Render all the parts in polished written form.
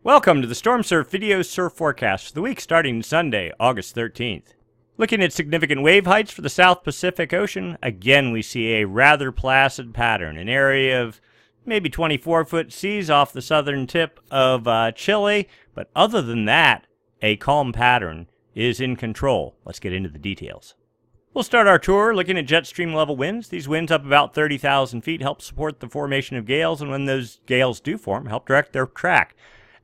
Welcome to the Stormsurf video surf forecast for the week starting Sunday, August 13th. Looking at significant wave heights for the South Pacific Ocean, again we see a rather placid pattern. An area of maybe 24-foot seas off the southern tip of Chile, but other than that, a calm pattern is in control. Let's get into the details. We'll start our tour looking at jet stream level winds. These winds up about 30,000 feet help support the formation of gales, and when those gales do form, help direct their track.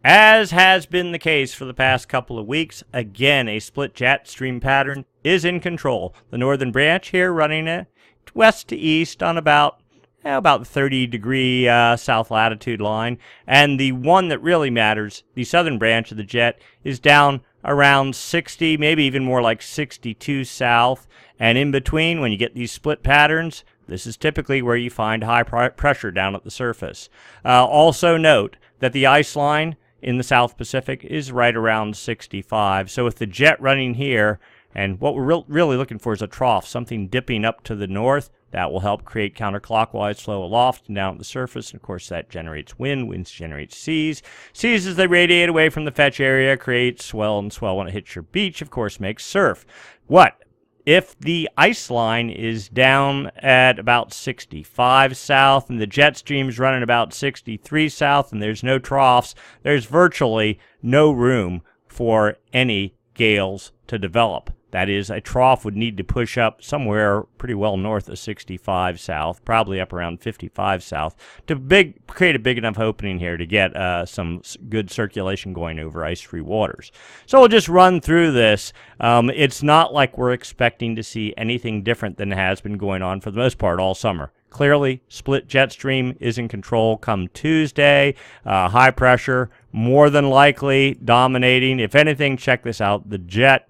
As has been the case for the past couple of weeks, again, a split jet stream pattern is in control. The northern branch here running it west to east on about the 30-degree south latitude line. And the one that really matters, the southern branch of the jet, is down around 60, maybe even more like 62 south. And in between, when you get these split patterns, this is typically where you find high pressure down at the surface. Also note that the ice line in the South Pacific is right around 65. So with the jet running here, and what we're really looking for is a trough, something dipping up to the north. That will help create counterclockwise flow aloft and down at the surface. And of course, that generates wind. Winds generate seas. Seas, as they radiate away from the fetch area, create swell, and swell when it hits your beach, of course, makes surf. What if the ice line is down at about 65 south and the jet stream is running about 63 south and there's no troughs? There's virtually no room for any gales to develop. That is, a trough would need to push up somewhere pretty well north of 65 south, probably up around 55 south, to create a big enough opening here to get some good circulation going over ice-free waters. So we'll just run through this. It's not like we're expecting to see anything different than has been going on for the most part all summer. Clearly, split jet stream is in control come Tuesday. High pressure, more than likely dominating. If anything, check this out. The jet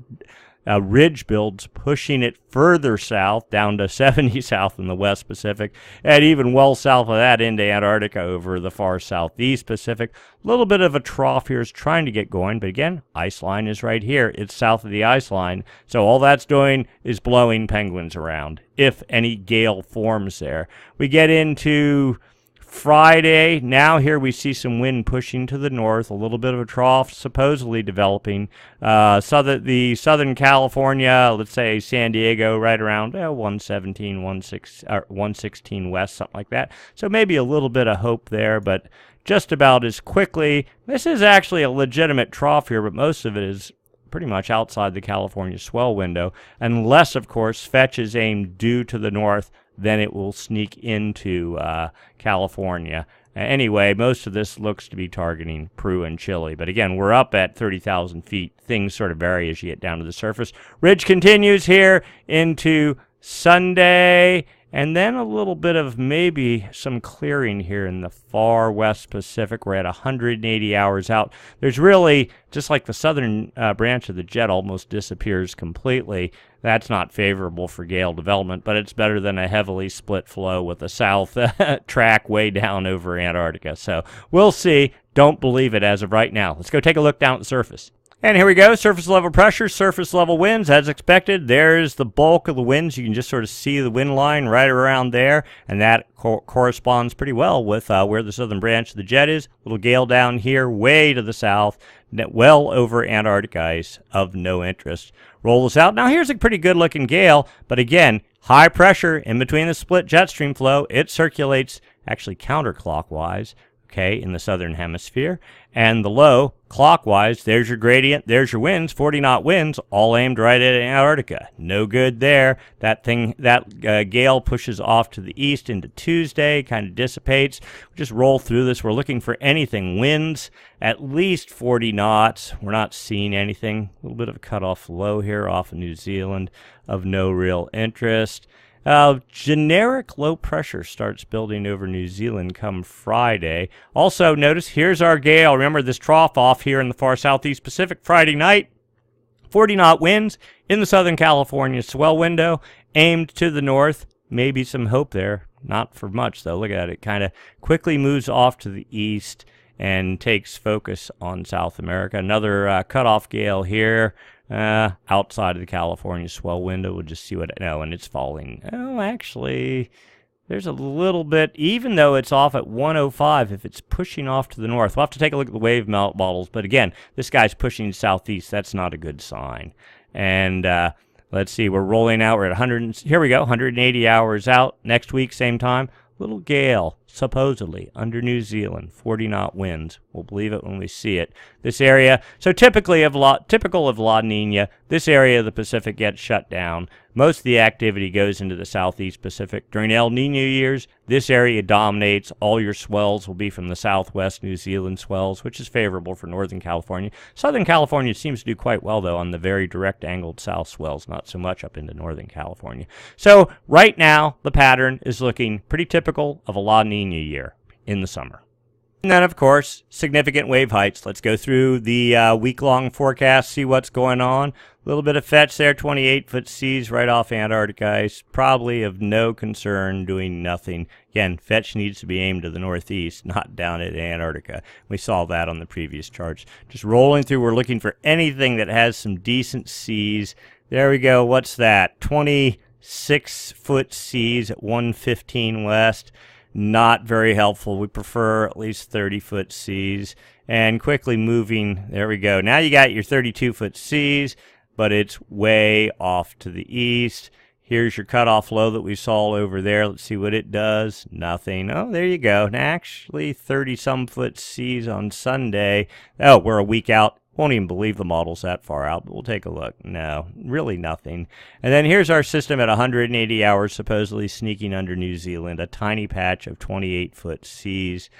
ridge builds pushing it further south down to 70 south in the West Pacific, and even well south of that into Antarctica over the far southeast Pacific. A little bit of a trough here is trying to get going, but again, ice line is right here. It's south of the ice line, so all that's doing is blowing penguins around, if any gale forms there. We get into Friday. Now here we see some wind pushing to the north, a little bit of a trough supposedly developing. The Southern California, let's say San Diego, right around 117, 116 west, something like that. So maybe a little bit of hope there, but just about as quickly. This is actually a legitimate trough here, but most of it is pretty much outside the California swell window, unless, of course, fetch is aimed due to the north. Then it will sneak into California. Anyway, most of this looks to be targeting Peru and Chile. But again, we're up at 30,000 feet. Things sort of vary as you get down to the surface. Ridge continues here into Sunday. And then a little bit of maybe some clearing here in the far West Pacific. We're at 180 hours out. There's really, just like the southern branch of the jet almost disappears completely. That's not favorable for gale development, but it's better than a heavily split flow with a south track way down over Antarctica. So we'll see. Don't believe it as of right now. Let's go take a look down at the surface. And here we go, surface level pressure, surface level winds, as expected. There's the bulk of the winds. You can just sort of see the wind line right around there, and that corresponds pretty well with where the southern branch of the jet is. Little gale down here, way to the south, well over Antarctic ice, of no interest. Roll this out. Now here's a pretty good-looking gale, but again, high pressure in between the split jet stream flow. It circulates actually counterclockwise, okay, in the southern hemisphere, and the low clockwise. There's your gradient, there's your winds, 40-knot winds, all aimed right at Antarctica. No good there. That gale pushes off to the east into Tuesday, kind of dissipates. We just roll through this. We're looking for anything. Winds at least 40 knots. We're not seeing anything. A little bit of a cutoff low here off of New Zealand of no real interest. Generic low pressure starts building over New Zealand come Friday. Also, notice here's our gale. Remember this trough off here in the far southeast Pacific Friday night. 40-knot winds in the Southern California swell window, aimed to the north. Maybe some hope there. Not for much, though. Look at it. It kind of quickly moves off to the east and takes focus on South America. Another cutoff gale here. Outside of the California swell window. We'll just see what, no, and it's falling. Oh, actually, there's a little bit, even though it's off at 105, if it's pushing off to the north. We'll have to take a look at the wave models, but again, this guy's pushing southeast. That's not a good sign. And let's see, we're rolling out. We're at 100, here we go, 180 hours out. Next week, same time, little gale, supposedly, under New Zealand, 40-knot winds. We'll believe it when we see it. This area, so typical of La Nina, this area of the Pacific gets shut down. Most of the activity goes into the southeast Pacific. During El Nino years, this area dominates. All your swells will be from the southwest New Zealand swells, which is favorable for Northern California. Southern California seems to do quite well, though, on the very direct angled south swells, not so much up into Northern California. So right now, the pattern is looking pretty typical of a La Nina year in the summer. And then, of course, significant wave heights. Let's go through the week-long forecast, see what's going on. A little bit of fetch there, 28-foot seas right off Antarctic ice. Probably of no concern, doing nothing. Again, fetch needs to be aimed to the northeast, not down at Antarctica. We saw that on the previous charts. Just rolling through, we're looking for anything that has some decent seas. There we go. What's that? 26-foot seas at 115 west. Not very helpful. We prefer at least 30-foot seas. And quickly moving, there we go. Now you got your 32-foot seas, but it's way off to the east. Here's your cutoff low that we saw over there. Let's see what it does. Nothing. Oh, there you go. And actually, 30-some foot seas on Sunday. Oh, we're a week out. Won't even believe the model's that far out, but we'll take a look. No, really nothing. And then here's our system at 180 hours, supposedly sneaking under New Zealand. A tiny patch of 28-foot seas.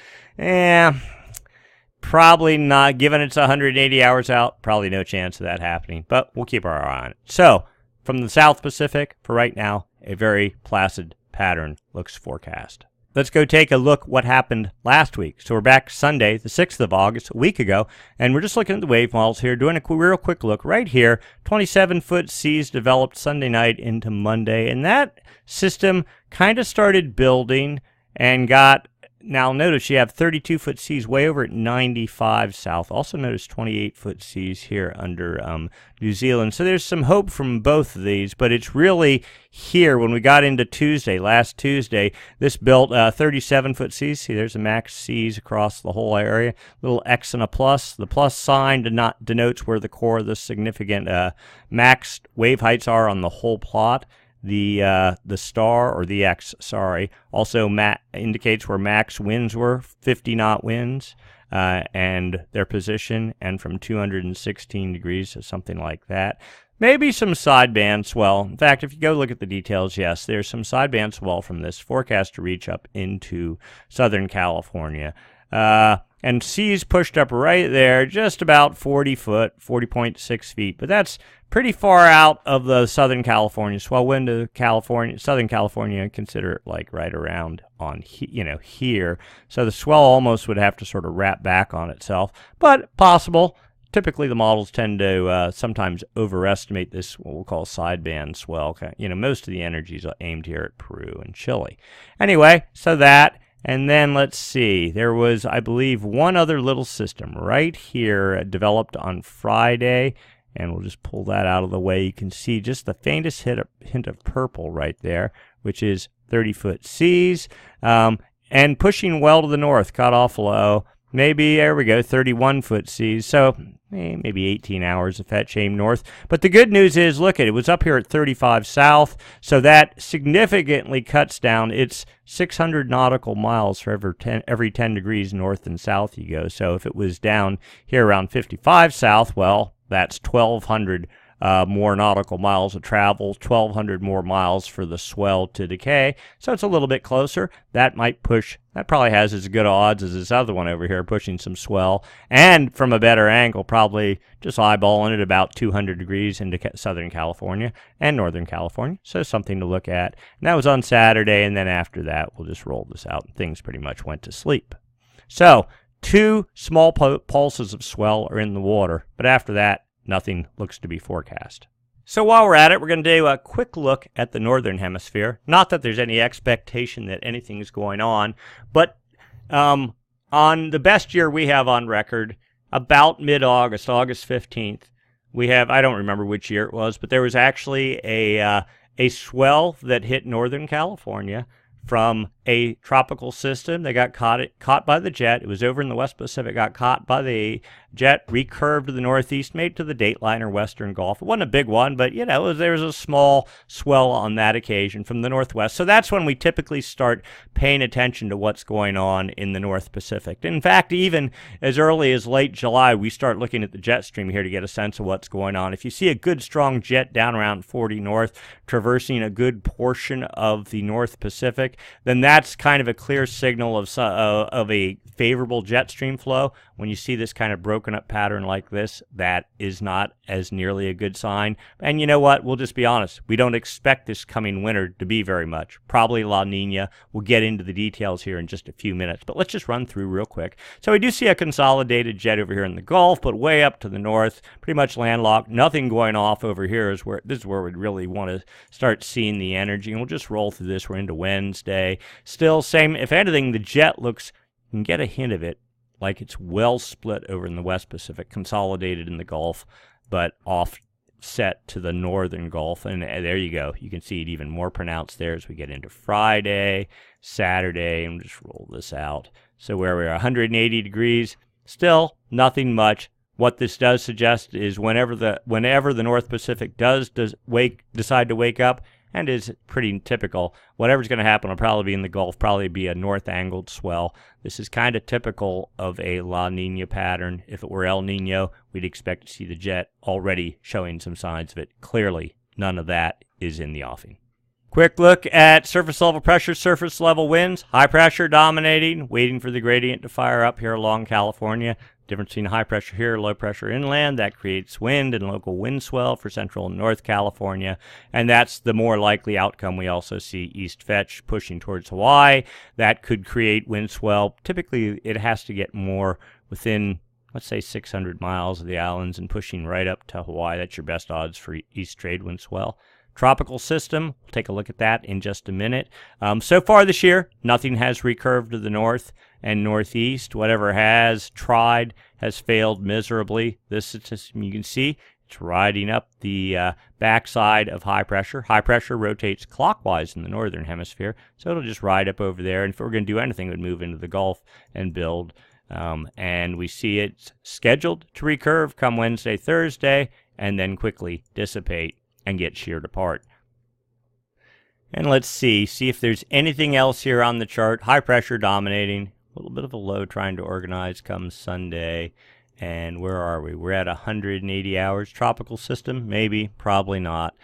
Probably not. Given it's 180 hours out, probably no chance of that happening, but we'll keep our eye on it. So, from the South Pacific, for right now, a very placid pattern looks forecast. Let's go take a look what happened last week. So we're back Sunday, the 6th of August, a week ago, and we're just looking at the wave models here, doing a real quick look right here. 27-foot seas developed Sunday night into Monday, and that system kind of started building and got, now notice you have 32-foot seas way over at 95 south. Also notice 28-foot seas here under New Zealand. So there's some hope from both of these, but it's really here when we got into Tuesday, last Tuesday, this built 37-foot seas. See, there's a max seas across the whole area. Little X and a plus. The plus sign denotes where the core of the significant max wave heights are on the whole plot. The star, or the X, sorry, also indicates where max winds were, 50-knot winds, and their position, and from 216 degrees to something like that. Maybe some sideband swell. In fact, if you go look at the details, yes, there's some sideband swell from this forecast to reach up into Southern California. And seas pushed up right there, just about 40 foot, 40.6 feet. But that's pretty far out of the Southern California swell wind to California. Southern California, consider it like right around on, here. So the swell almost would have to sort of wrap back on itself. But possible. Typically, the models tend to sometimes overestimate this, what we'll call sideband swell. Most of the energy is aimed here at Peru and Chile. Anyway, so that. And then let's see, there was, I believe, one other little system right here developed on Friday, and we'll just pull that out of the way. You can see just the faintest hint of purple right there, which is 30-foot seas, and pushing well to the north, cut off low. Maybe, there we go, 31-foot seas, so maybe 18 hours of fetch aim north. But the good news is, look at it, was up here at 35 south, so that significantly cuts down. It's 600 nautical miles for every 10 degrees north and south you go. So if it was down here around 55 south, well, that's 1,200 more nautical miles of travel, 1,200 more miles for the swell to decay. So it's a little bit closer. That might push, that probably has as good odds as this other one over here, pushing some swell. And from a better angle, probably just eyeballing it about 200 degrees into Southern California and Northern California. So something to look at. And that was on Saturday, and then after that, we'll just roll this out, and things pretty much went to sleep. So 2 small pulses of swell are in the water, but after that, nothing looks to be forecast. So while we're at it, we're going to do a quick look at the northern hemisphere. Not that there's any expectation that anything is going on, but on the best year we have on record, about mid-August, August 15th, we have, I don't remember which year it was, but there was actually a swell that hit Northern California from a tropical system that got caught by the jet. It was over in the West Pacific, got caught by the jet, recurved to the northeast, made to the dateline or western Gulf. It wasn't a big one, but you know, there was a small swell on that occasion from the northwest. So that's when we typically start paying attention to what's going on in the North Pacific. In fact, even as early as late July, we start looking at the jet stream here to get a sense of what's going on. If you see a good strong jet down around 40 north, traversing a good portion of the North Pacific, then that's kind of a clear signal of a favorable jet stream flow. When you see this kind of broken up pattern like this, that is not as nearly a good sign. And you know what? We'll just be honest. We don't expect this coming winter to be very much. Probably La Nina. We'll get into the details here in just a few minutes, but let's just run through real quick. So we do see a consolidated jet over here in the Gulf, but way up to the north, pretty much landlocked. Nothing going off over here. This is where we'd really want to start seeing the energy. And we'll just roll through this. We're into Wednesday. Still same. If anything, the jet looks, you can get a hint of it, like it's well split over in the West Pacific, consolidated in the Gulf, but offset to the northern Gulf. And there you go. You can see it even more pronounced there as we get into Friday, Saturday, and just roll this out. So where we are, 180 degrees, still nothing much. What this does suggest is whenever the North Pacific does decide to wake up, and is pretty typical, whatever's going to happen will probably be in the Gulf, probably be a north-angled swell. This is kind of typical of a La Nina pattern. If it were El Nino, we'd expect to see the jet already showing some signs of it. Clearly, none of that is in the offing. Quick look at surface level pressure, surface level winds. High pressure dominating, waiting for the gradient to fire up here along California. Difference between high pressure here, low pressure inland, that creates wind and local wind swell for central and north California, and that's the more likely outcome. We also see east fetch pushing towards Hawaii. That could create wind swell. Typically, it has to get more within, let's say, 600 miles of the islands and pushing right up to Hawaii. That's your best odds for east trade wind swell. Tropical system, we'll take a look at that in just a minute. So far this year, nothing has recurved to the north and northeast. Whatever has tried has failed miserably. This system, you can see, it's riding up the backside of high pressure. High pressure rotates clockwise in the northern hemisphere, so it'll just ride up over there. And if we're going to do anything, it would move into the Gulf and build. And we see it's scheduled to recurve come Wednesday, Thursday, and then quickly dissipate and get sheared apart. And let's see if there's anything else here on the chart. High pressure dominating, a little bit of a low trying to organize come Sunday. And where are we? We're at 180 hours. Tropical system, maybe, probably not.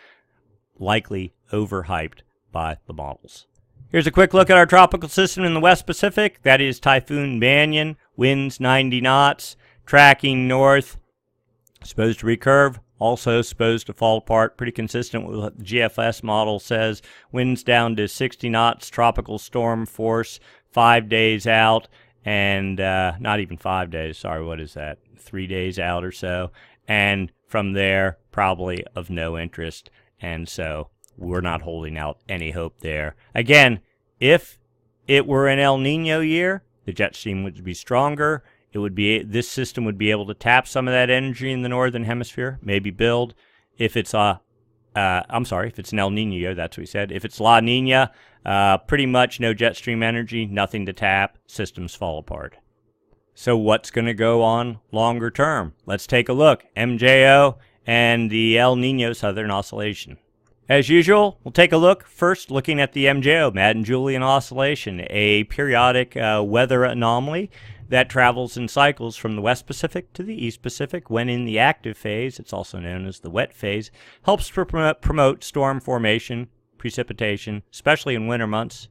Likely overhyped by the models. Here's a quick look at our tropical system in the West Pacific. That is Typhoon Banyan, winds 90 knots, tracking north, supposed to recurve. Also supposed to fall apart, pretty consistent with what the GFS model says. Winds down to 60 knots, tropical storm force, 5 days out, and not even 5 days, sorry, what is that? 3 days out or so. And from there, probably of no interest, and so we're not holding out any hope there. Again, if it were an El Nino year, the jet stream would be stronger. This system would be able to tap some of that energy in the northern hemisphere, maybe build. If it's if it's an El Nino year, that's what we said. If it's La Nina, pretty much no jet stream energy, nothing to tap, systems fall apart. So what's going to go on longer term? Let's take a look. MJO and the El Nino Southern Oscillation. As usual, we'll take a look first looking at the MJO, Madden-Julian Oscillation, a periodic weather anomaly that travels in cycles from the West Pacific to the East Pacific. When in the active phase, it's also known as the wet phase, helps promote storm formation, precipitation, especially in winter months,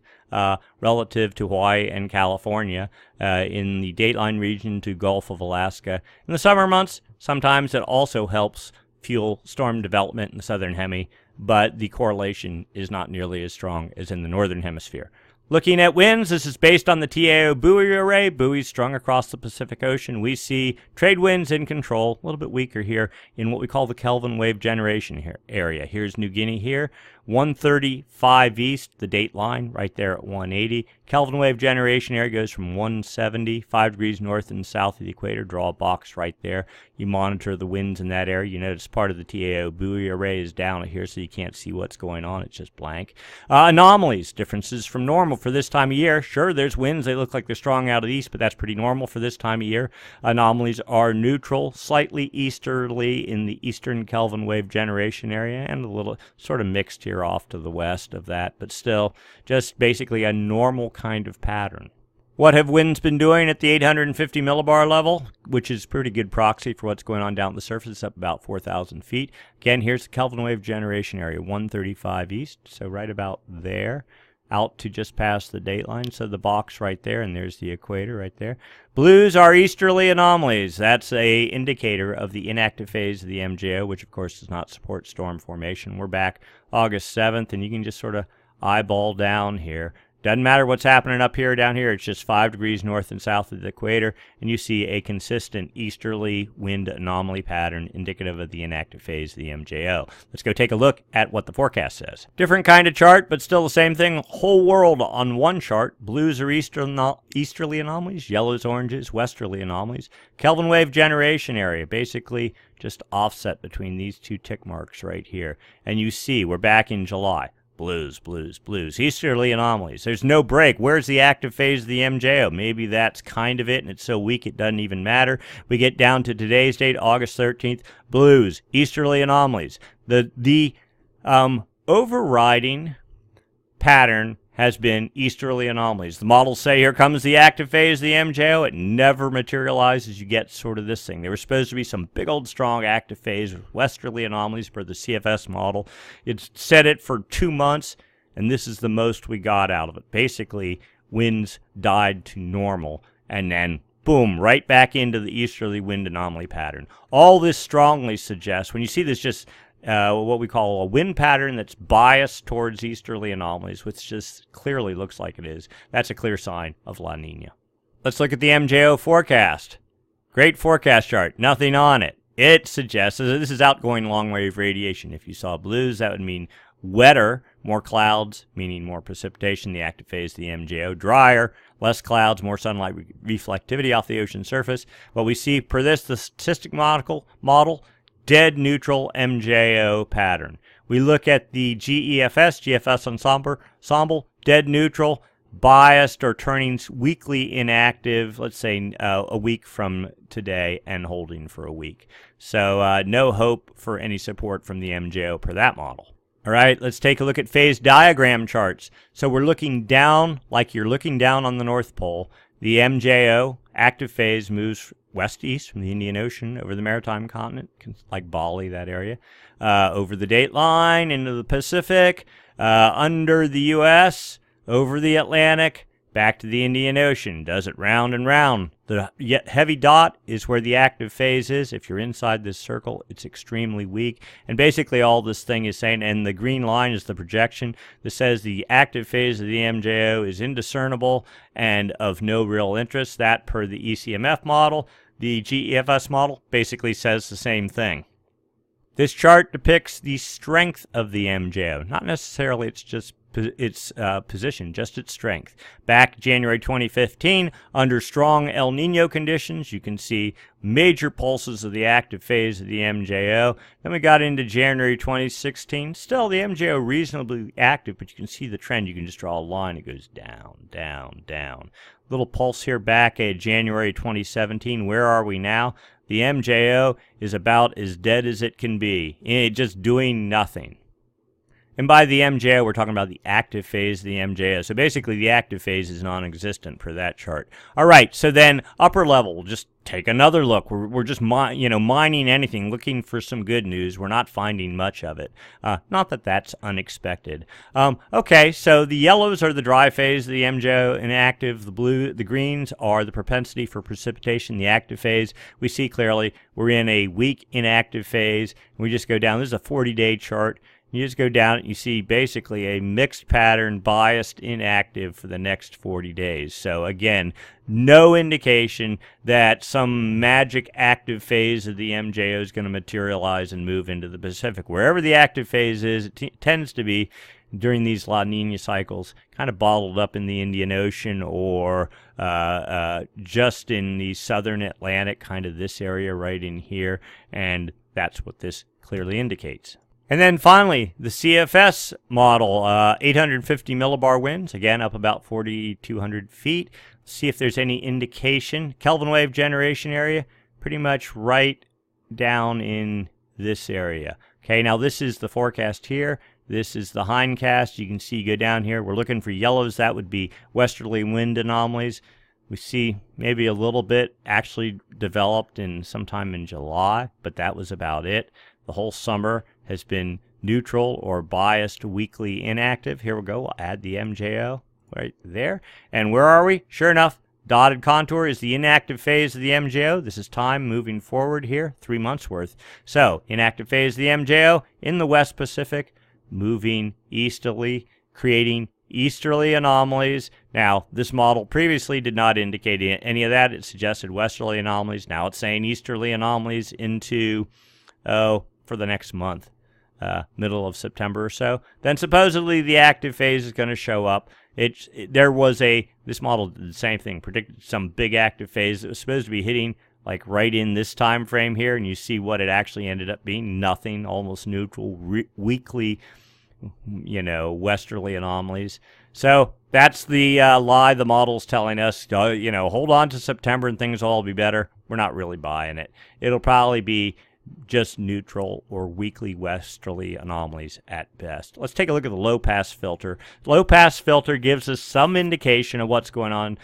relative to Hawaii and California, in the dateline region to Gulf of Alaska. In the summer months, sometimes it also helps fuel storm development in the southern hemi, but the correlation is not nearly as strong as in the northern hemisphere. Looking at winds, this is based on the TAO buoy array, buoys strung across the Pacific Ocean. We see trade winds in control, a little bit weaker here in what we call the Kelvin wave generation area. Here's New Guinea here. 135 east, the date line right there at 180. Kelvin wave generation area goes from 170, 5 degrees north and south of the equator. Draw a box right there. You monitor the winds in that area. You notice part of the TAO buoy array is down here, so you can't see what's going on. It's just blank. Anomalies, differences from normal for this time of year. Sure, there's winds. They look like they're strong out of the east, but that's pretty normal for this time of year. Anomalies are neutral, slightly easterly in the eastern Kelvin wave generation area, and a little sort of mixed here off to the west of that, but still just basically a normal kind of pattern. What have winds been doing at the 850 millibar level, which is pretty good proxy for what's going on down at the surface, up about 4,000 feet. Again, here's the Kelvin wave generation area, 135 east, so right about there, out to just past the dateline. So the box right there, and there's the equator right there. Blues are easterly anomalies. That's a indicator of the inactive phase of the MJO, which of course does not support storm formation. We're back August 7th, and you can just sort of eyeball down here. Doesn't matter what's happening up here or down here. It's just 5 degrees north and south of the equator, and you see a consistent easterly wind anomaly pattern indicative of the inactive phase of the MJO. Let's go take a look at what the forecast says. Different kind of chart, but still the same thing. Whole world on one chart. Blues are easterly anomalies, yellows, oranges, westerly anomalies. Kelvin wave generation area, basically just offset between these two tick marks right here. And you see we're back in July. Blues, blues, blues. Easterly anomalies. There's no break. Where's the active phase of the MJO? Maybe that's kind of it, and it's so weak it doesn't even matter. We get down to today's date, August 13th. Blues, easterly anomalies. The overriding pattern has been easterly anomalies. The models say here comes the active phase of the MJO. It never materializes. You get sort of this thing. There was supposed to be some big old strong active phase with westerly anomalies per the CFS model. It set it for 2 months, and this is the most we got out of it. Basically, winds died to normal, and then boom, right back into the easterly wind anomaly pattern. All this strongly suggests, when you see this just what we call a wind pattern that's biased towards easterly anomalies, which just clearly looks like it is, that's a clear sign of La Nina. Let's look at the MJO forecast. Great forecast chart, nothing on it. It suggests, this is outgoing long wave radiation. If you saw blues, that would mean wetter, more clouds, meaning more precipitation, the active phase of the MJO. Drier, less clouds, more sunlight reflectivity off the ocean surface. What we see per this, the statistic model, dead neutral MJO pattern. We look at the GFS ensemble, dead neutral, biased or turning weakly inactive, let's say a week from today, and holding for a week. So no hope for any support from the MJO per that model. All right, let's take a look at phase diagram charts. So we're looking down like you're looking down on the North Pole. The MJO active phase moves west-east from the Indian Ocean over the maritime continent, like Bali, that area, over the date line into the Pacific, under the U.S., over the Atlantic, back to the Indian Ocean. Does it round and round. The heavy dot is where the active phase is. If you're inside this circle, it's extremely weak. And basically all this thing is saying, and the green line is the projection that says the active phase of the MJO is indiscernible and of no real interest. That per the ECMF model. The GEFS model basically says the same thing. This chart depicts the strength of the MJO, not necessarily its position, just its strength. Back January 2015, under strong El Nino conditions, you can see major pulses of the active phase of the MJO. Then we got into January 2016. Still, the MJO reasonably active, but you can see the trend. You can just draw a line. It goes down, down, down. Little pulse here back at January 2017. Where are we now? The MJO is about as dead as it can be, just doing nothing. And by the MJO, we're talking about the active phase of the MJO. So basically, the active phase is non-existent per that chart. All right, so then upper level, we'll just take another look. We're just mining anything, looking for some good news. We're not finding much of it. Not that that's unexpected. Okay, so the yellows are the dry phase of the MJO inactive. The greens are the propensity for precipitation, the active phase. We see clearly we're in a weak inactive phase. We just go down. This is a 40-day chart. You just go down, you see basically a mixed pattern, biased, inactive for the next 40 days. So again, no indication that some magic active phase of the MJO is going to materialize and move into the Pacific. Wherever the active phase is, it tends to be during these La Nina cycles, kind of bottled up in the Indian Ocean or just in the southern Atlantic, kind of this area right in here, and that's what this clearly indicates. And then finally, the CFS model, 850 millibar winds, again up about 4,200 feet. See if there's any indication. Kelvin wave generation area, pretty much right down in this area. Okay, now this is the forecast here. This is the hindcast. You can see, go down here. We're looking for yellows. That would be westerly wind anomalies. We see maybe a little bit actually developed in sometime in July, but that was about it. The whole summer has been neutral or biased, weakly inactive. Here we go. We'll add the MJO right there. And where are we? Sure enough, dotted contour is the inactive phase of the MJO. This is time moving forward here, 3 months worth. So, inactive phase of the MJO in the West Pacific, moving easterly, creating easterly anomalies. Now, this model previously did not indicate any of that. It suggested westerly anomalies. Now it's saying easterly anomalies into, for the next month, middle of September or so. Then supposedly the active phase is going to show up. This model did the same thing, predicted some big active phase that was supposed to be hitting like right in this time frame here, and you see what it actually ended up being. Nothing, almost neutral, weakly, westerly anomalies. So that's the lie the model's telling us. Hold on to September and things will all be better. We're not really buying it. It'll probably be just neutral or weakly westerly anomalies at best. Let's take a look at the low-pass filter. The low-pass filter gives us some indication of what's going on.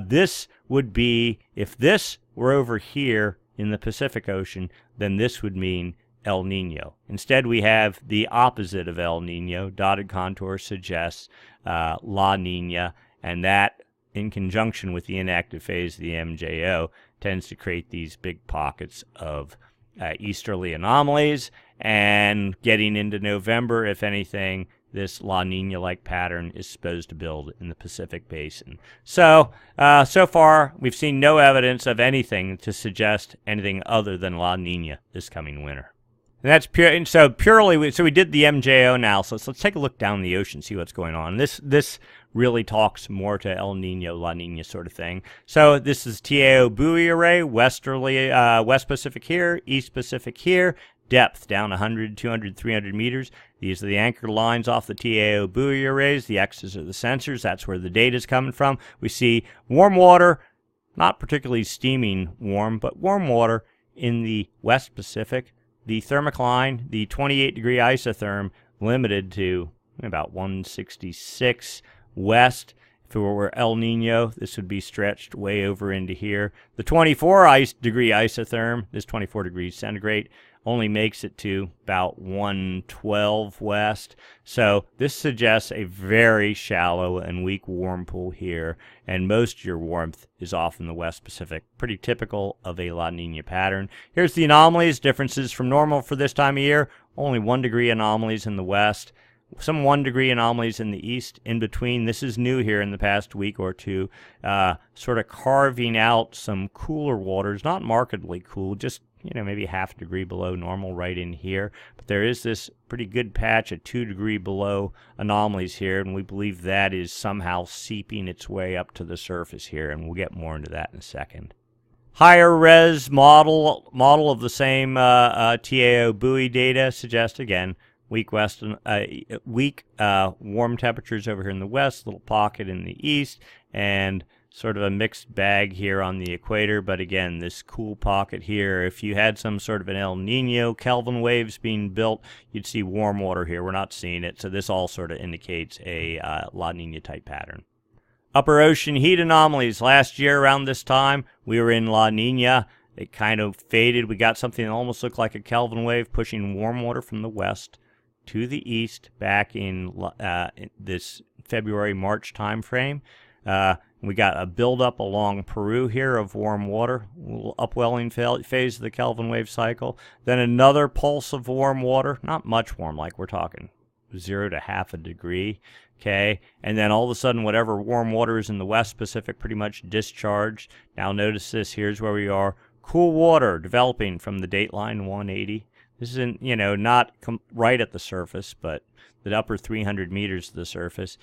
This would be, if this were over here in the Pacific Ocean, then this would mean El Nino. Instead, we have the opposite of El Nino. Dotted contour suggests La Nina, and that, in conjunction with the inactive phase of the MJO, tends to create these big pockets of easterly anomalies. And getting into November, if anything, this La Nina-like pattern is supposed to build in the Pacific Basin. So, so far, we've seen no evidence of anything to suggest anything other than La Nina this coming winter. And that's pure. So we did the MJO analysis. Let's take a look down the ocean, see what's going on. This really talks more to El Nino, La Nina sort of thing. So this is TAO buoy array, westerly, West Pacific here, East Pacific here. Depth down 100, 200, 300 meters. These are the anchor lines off the TAO buoy arrays. The X's are the sensors. That's where the data is coming from. We see warm water, not particularly steaming warm, but warm water in the West Pacific. The thermocline, the 28-degree isotherm, limited to about 166 west. If it were El Nino, this would be stretched way over into here. The 24-degree isotherm, this 24 degrees centigrade, only makes it to about 112 west. So this suggests a very shallow and weak warm pool here, and most of your warmth is off in the West Pacific. Pretty typical of a La Nina pattern. Here's the anomalies, differences from normal for this time of year. Only 1 degree anomalies in the west. Some 1 degree anomalies in the east. In between, this is new here in the past week or two, sort of carving out some cooler waters, not markedly cool, just maybe half a degree below normal right in here. But there is this pretty good patch of 2 degree below anomalies here, and we believe that is somehow seeping its way up to the surface here, and we'll get more into that in a second. Higher res model of the same TAO buoy data suggests, again, weak warm temperatures over here in the west, little pocket in the east, and sort of a mixed bag here on the equator. But again, this cool pocket here, if you had some sort of an El Nino Kelvin waves being built, you'd see warm water here. We're not seeing it, so this all sort of indicates a La Nina type pattern. Upper ocean heat anomalies. Last year around this time, we were in La Nina. It kind of faded. We got something that almost looked like a Kelvin wave pushing warm water from the west to the east back in this February-March time frame. We got a buildup along Peru here of warm water, a little upwelling phase of the Kelvin wave cycle. Then another pulse of warm water, not much warm, like we're talking 0 to half a degree. Okay, and then all of a sudden, whatever warm water is in the West Pacific pretty much discharged. Now notice this, here's where we are. Cool water developing from the dateline 180. This isn't, not right at the surface, but the upper 300 meters of the surface,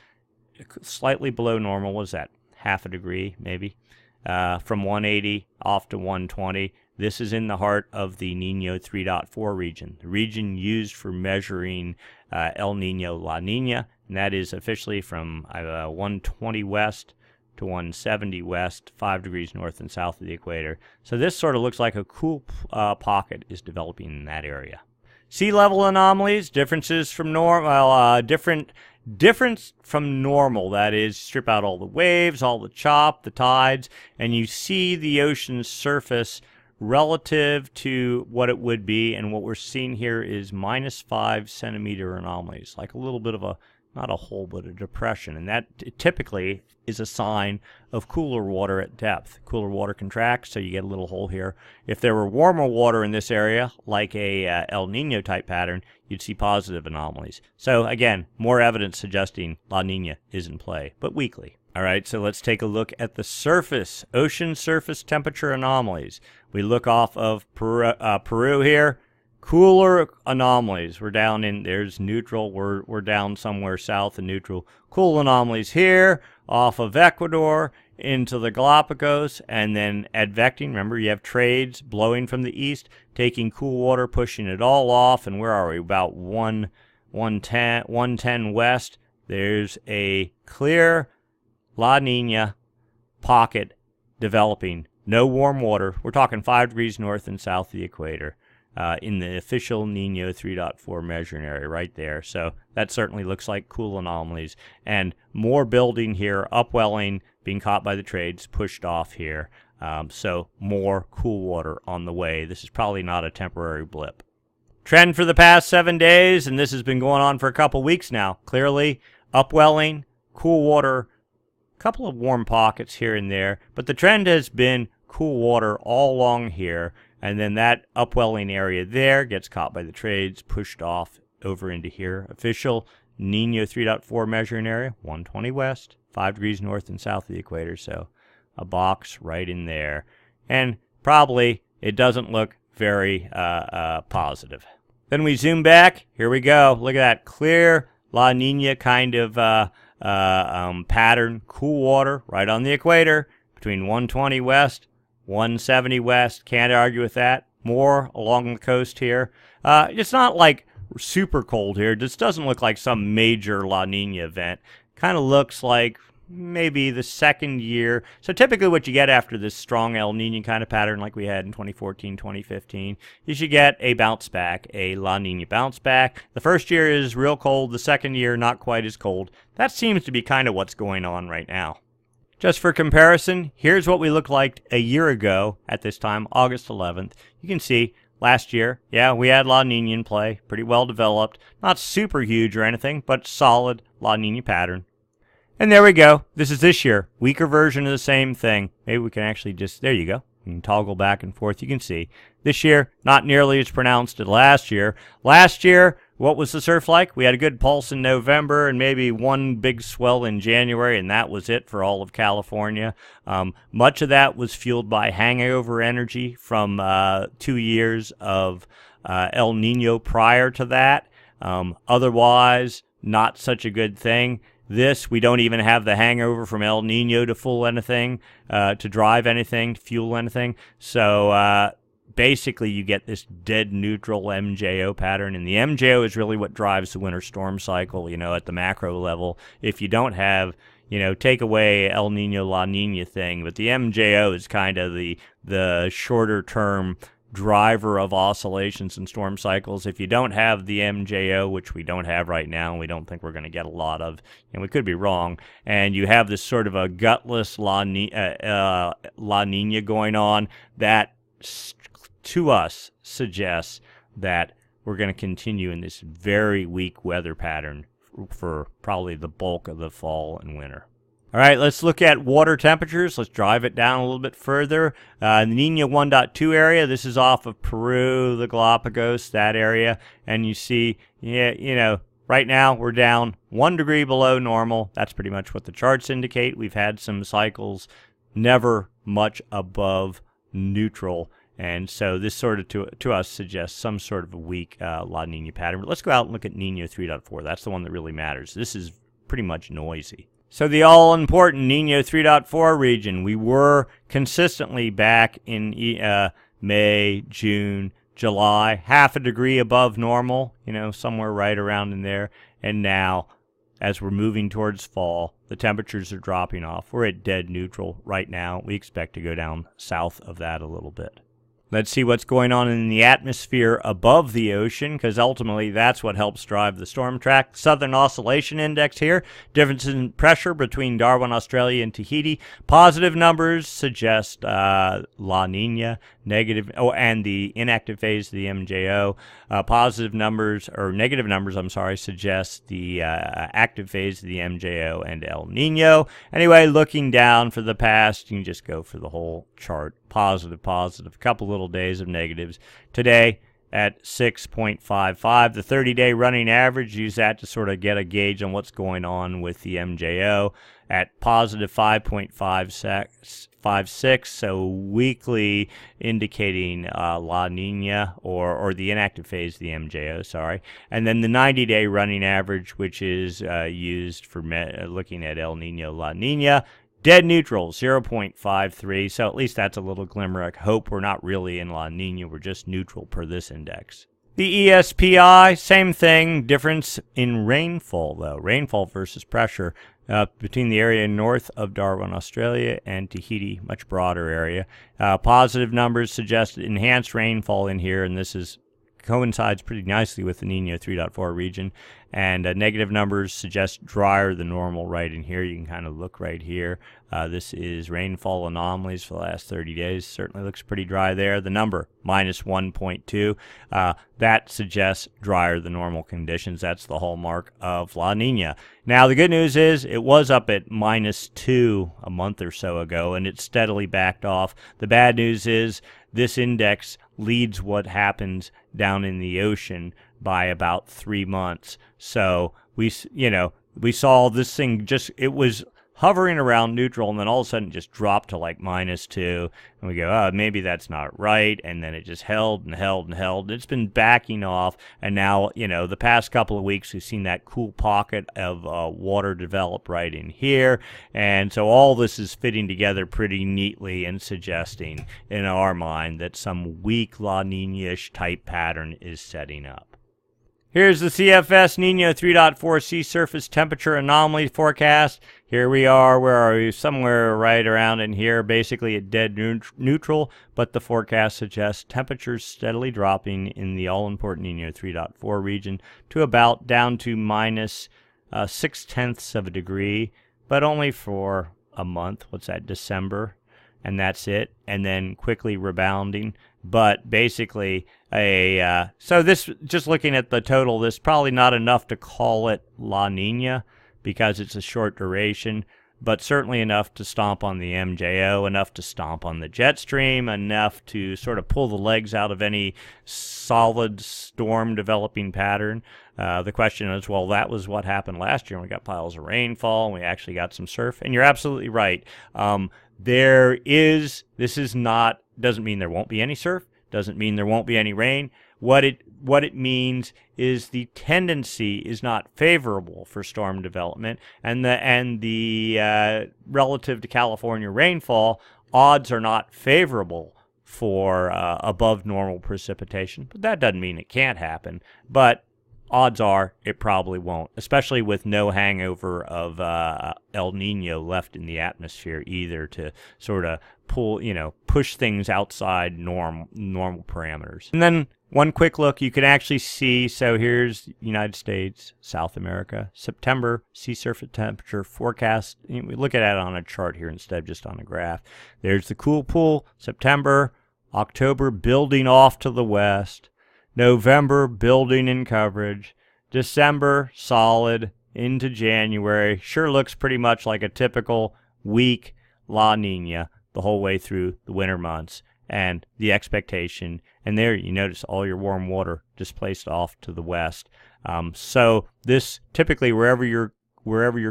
slightly below normal. What is that? Half a degree, maybe, from 180 off to 120. This is in the heart of the Nino 3.4 region, the region used for measuring El Nino, La Nina, and that is officially from 120 west to 170 west, 5 degrees north and south of the equator. So this sort of looks like a cool pocket is developing in that area. Sea level anomalies, differences from normal, difference from normal, that is, strip out all the waves, all the chop, the tides, and you see the ocean's surface relative to what it would be, and what we're seeing here is -5 centimeter anomalies, like a little bit of a, not a hole, but a depression, and that typically is a sign of cooler water at depth. Cooler water contracts, so you get a little hole here. If there were warmer water in this area, like a El Nino type pattern, you'd see positive anomalies. So again, more evidence suggesting La Nina is in play, but weakly. All right, so let's take a look at the surface, ocean surface temperature anomalies. We look off of Peru here. Cooler anomalies. We're down in, there's neutral. We're down somewhere south of neutral. Cool anomalies here, off of Ecuador, into the Galapagos, and then advecting. Remember, you have trades blowing from the east, taking cool water, pushing it all off, and where are we? About 110 west. There's a clear La Nina pocket developing. No warm water. We're talking 5 degrees north and south of the equator. In the official Nino 3.4 measuring area right there. So that certainly looks like cool anomalies. And more building here, upwelling, being caught by the trades, pushed off here. So more cool water on the way. This is probably not a temporary blip. Trend for the past 7 days, and this has been going on for a couple weeks now. Clearly, upwelling, cool water, a couple of warm pockets here and there. But the trend has been cool water all along here. And then that upwelling area there gets caught by the trades, pushed off over into here. Official Nino 3.4 measuring area, 120 west, 5 degrees north and south of the equator. So a box right in there. And probably it doesn't look very positive. Then we zoom back. Here we go. Look at that clear La Nina kind of pattern. Cool water right on the equator between 120 west, 170 west, can't argue with that. More along the coast here. It's not like super cold here. This doesn't look like some major La Nina event. Kind of looks like maybe the second year. So typically what you get after this strong El Nino kind of pattern like we had in 2014, 2015, is you get a bounce back, a La Nina bounce back. The first year is real cold. The second year, not quite as cold. That seems to be kind of what's going on right now. Just for comparison, here's what we looked like a year ago at this time, August 11th. You can see last year, yeah, we had La Nina in play, pretty well developed. Not super huge or anything, but solid La Nina pattern. And there we go. This is this year. Weaker version of the same thing. Maybe we can actually just, there you go. You can toggle back and forth. You can see. This year, not nearly as pronounced as last year. Last year, what was the surf like? We had a good pulse in November and maybe one big swell in January, and that was it for all of California. Much of that was fueled by hangover energy from 2 years of El Nino prior to that. Otherwise, not such a good thing. This, we don't even have the hangover from El Nino to fool anything, to drive anything, to fuel anything. So basically you get this dead neutral MJO pattern, and the MJO is really what drives the winter storm cycle, at the macro level. If you don't have, take away El Nino, La Nina thing, but the MJO is kind of the shorter term driver of oscillations and storm cycles. If you don't have the MJO, which we don't have right now, and we don't think we're going to get a lot of, and we could be wrong, and you have this sort of a gutless La Nina going on, that to us suggests that we're going to continue in this very weak weather pattern for probably the bulk of the fall and winter. All right, let's look at water temperatures. Let's drive it down a little bit further. The Nina 1.2 area, this is off of Peru, the Galapagos, that area. And you see, yeah, right now we're down 1 degree below normal. That's pretty much what the charts indicate. We've had some cycles never much above neutral. And so this sort of to us suggests some sort of a weak La Nina pattern. But let's go out and look at Nina 3.4. That's the one that really matters. This is pretty much noisy. So the all-important Nino 3.4 region, we were consistently back in May, June, July, half a degree above normal, somewhere right around in there. And now, as we're moving towards fall, the temperatures are dropping off. We're at dead neutral right now. We expect to go down south of that a little bit. Let's see what's going on in the atmosphere above the ocean, because ultimately that's what helps drive the storm track. Southern Oscillation Index here, difference in pressure between Darwin, Australia, and Tahiti. Positive numbers suggest La Nina, negative, and the inactive phase of the MJO. Positive numbers, or negative numbers, I'm sorry, suggest the active phase of the MJO and El Nino. Anyway, looking down for the past, you can just go for the whole chart. Positive, a couple little days of negatives. Today at 6.55, the 30-day running average, use that to sort of get a gauge on what's going on with the MJO at positive 5.56, so weekly indicating La Nina or the inactive phase of the MJO, sorry. And then the 90-day running average, which is used for looking at El Nino, La Nina, dead neutral, 0.53, so at least that's a little glimmer of hope. We're not really in La Nina, we're just neutral per this index. The ESPI, same thing, difference in rainfall though, rainfall versus pressure between the area north of Darwin, Australia and Tahiti, much broader area. Positive numbers suggest enhanced rainfall in here, and this coincides pretty nicely with the Nino 3.4 region. And negative numbers suggest drier than normal right in here. You can kind of look right here. This is rainfall anomalies for the last 30 days. Certainly looks pretty dry there. The number, minus 1.2, that suggests drier than normal conditions. That's the hallmark of La Nina. Now, the good news is it was up at -2 a month or so ago, and it steadily backed off. The bad news is this index leads what happens down in the ocean by about 3 months. So we saw this thing it was hovering around neutral, and then all of a sudden just dropped to like -2, and we go, oh, maybe that's not right, and then it just held and held and held. It's been backing off, and now, the past couple of weeks we've seen that cool pocket of water develop right in here, and so all this is fitting together pretty neatly and suggesting, in our mind, that some weak La Nina-ish type pattern is setting up. Here's the CFS Nino 3.4 sea surface temperature anomaly forecast. Here we are. Where are we? Somewhere right around in here, basically at dead neutral, but the forecast suggests temperatures steadily dropping in the all-important Nino 3.4 region to about down to minus 0.6 of a degree, but only for a month. What's that, December? And that's it, and then quickly rebounding. But basically, so this, just looking at the total, this is probably not enough to call it La Nina because it's a short duration, but certainly enough to stomp on the MJO, enough to stomp on the jet stream, enough to sort of pull the legs out of any solid storm developing pattern. The question is, well, that was what happened last year when we got piles of rainfall and we actually got some surf. And you're absolutely right. Doesn't mean there won't be any surf, doesn't mean there won't be any rain. What it means is the tendency is not favorable for storm development, and the relative to California rainfall, odds are not favorable for above normal precipitation. But that doesn't mean it can't happen. But odds are it probably won't, especially with no hangover of El Nino left in the atmosphere either to sort of push things outside normal parameters. And then one quick look, you can actually see, so here's United States, South America, September sea surface temperature forecast. We look at it on a chart here instead of just on a graph. There's the cool pool, September, October building off to the west, November building in coverage, December solid, into January. Sure looks pretty much like a typical weak La Nina the whole way through the winter months. And the expectation, and there you notice all your warm water displaced off to the west. So this typically wherever your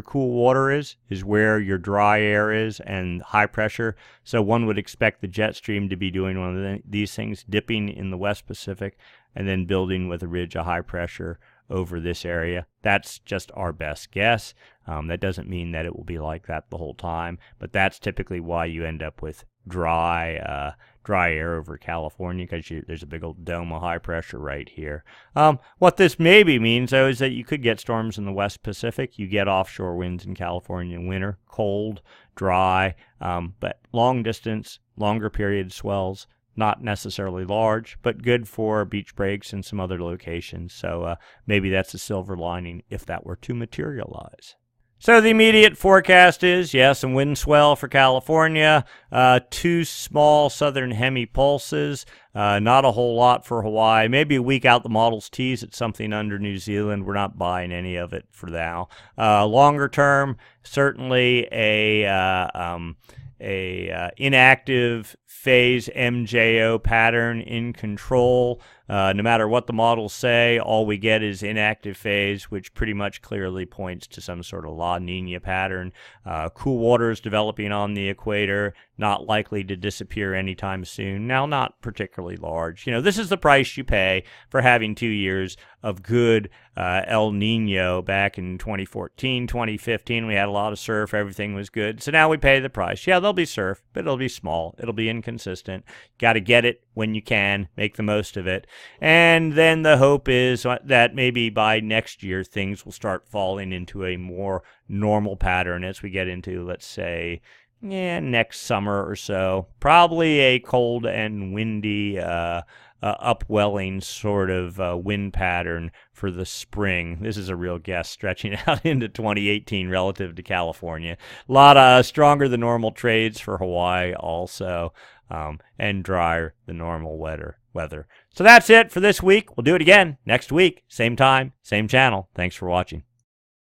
cool water is where your dry air is and high pressure. So one would expect the jet stream to be doing one of these things, dipping in the West Pacific and then building with a ridge of high pressure over this area. That's just our best guess. That doesn't mean that it will be like that the whole time, but that's typically why you end up with dry air over California, because there's a big old dome of high pressure right here. What this maybe means, though, is that you could get storms in the West Pacific. You get offshore winds in California in winter, cold, dry, but long distance, longer period swells. Not necessarily large, but good for beach breaks and some other locations. So maybe that's a silver lining if that were to materialize. So the immediate forecast is, some wind swell for California, 2 small southern hemi pulses, not a whole lot for Hawaii. Maybe a week out the models tease at something under New Zealand. We're not buying any of it for now. Longer term, certainly a inactive phase MJO pattern in control. No matter what the models say, all we get is inactive phase, which pretty much clearly points to some sort of La Nina pattern. Cool waters developing on the equator, not likely to disappear anytime soon. Now, not particularly large. This is the price you pay for having 2 years of good El Nino back in 2014, 2015. We had a lot of surf. Everything was good. So now we pay the price. Yeah, there'll be surf, but it'll be small. It'll be inconsistent. Got to get it when you can. Make the most of it. And then the hope is that maybe by next year, things will start falling into a more normal pattern as we get into, let's say, next summer or so. Probably a cold and windy upwelling sort of wind pattern for the spring. This is a real guess stretching out into 2018 relative to California. A lot of stronger than normal trades for Hawaii also, and drier than normal weather. So that's it for this week. We'll do it again next week. Same time, same channel. Thanks for watching.